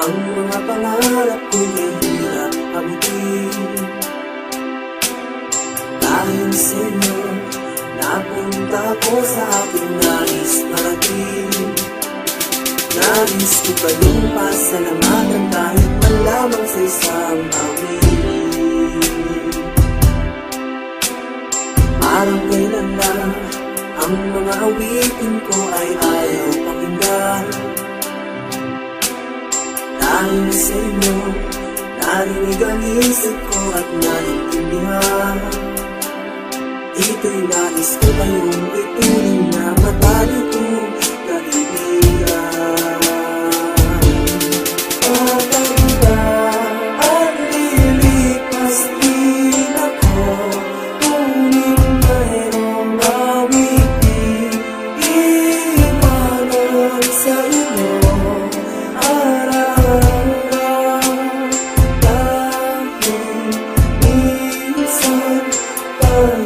Ang mga pangarap ko'y mahirap abutin. Dahil sa inyo, napunta ko sa aking nais parating. Nais ko kayong pasalamatan kahit man lamang sa isang awit. Parang kailan na ang mga awitin ko ay ayaw pakinggan. Dahil sa inyo, narinig ang isip ko at naintindihan. Dito'y nais ko kayong ituloy na matalik kong kaibigan. Patanda at lilipas din ako, ngunit mayroong awitin iiwanan sa inyo araw-araw. Dahil minsan tayo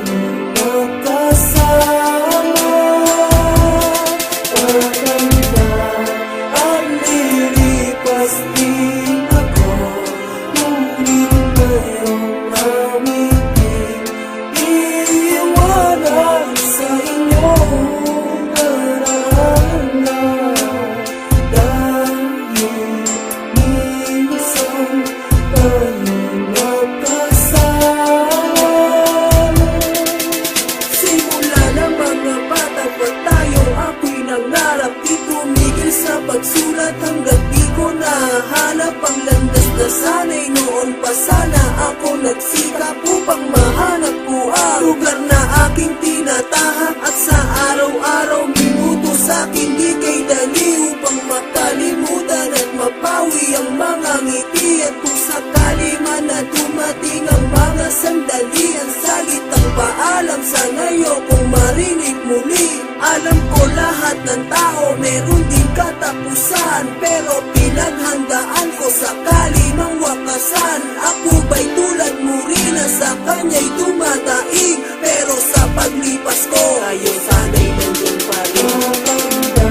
pagsulat hanggang di ko nahanap ang landas na sana'y noon pa sana ako nagsikap upang mahanap ko ang lugar na aking tinatahak. At sa araw-araw minuto sa'kin di kay dali upang makalimutan at mapawi ang mga ngiti. At kung sakali man na dumating ang mga sandali, ang salitang paalam sana'y kung marinig muli. Alam ko lahat ng tao meron din katapusan, pero pinaghandaan ko sakali mang wakasan. Ako ba'y tulad mo rin na sa kanya'y dumadaig, pero sa paglipas ko kayo sana'y nandun pa rin. Patanda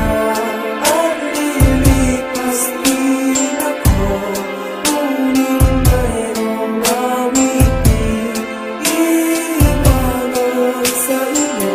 at lilipas din ako, ngunit mayroong awitin iiwanan sa inyo.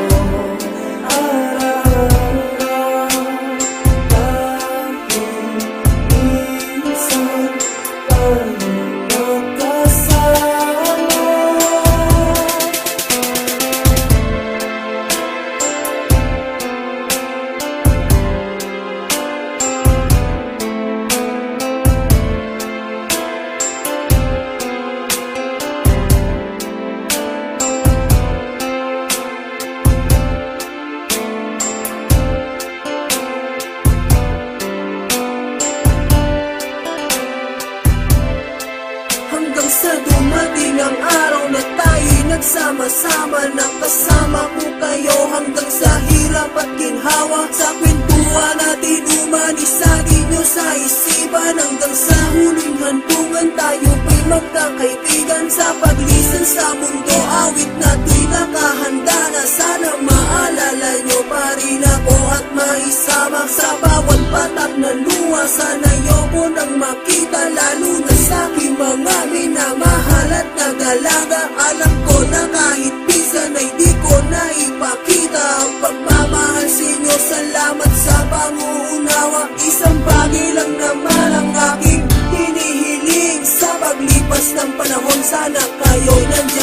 Sa dumating ang araw na tayo'y nagsama-sama, nakasama ko kayo hanggang sa hirap at ginhawa. Sa kwentuhan natin umanisagin nyo sa isipan, hanggang sa huling hantungan tayo pa'y magkakaibigan. Sa paglisan sa mundo, awit na to'y nakahanda na sana maalala nyo pa rin ako at maisama sa bawat patak na luha. Sana ko nang makita, lalo na sa aking mga minamahal at nagalaga. Alam ko na kahit minsan ay di ko na ipakita ang pagmamahal sa inyo. Salamat sa panguunawa, isang bagay lang naman ang aking hinihiling. Sa paglipas ng panahon sana kayo'y nandiyan.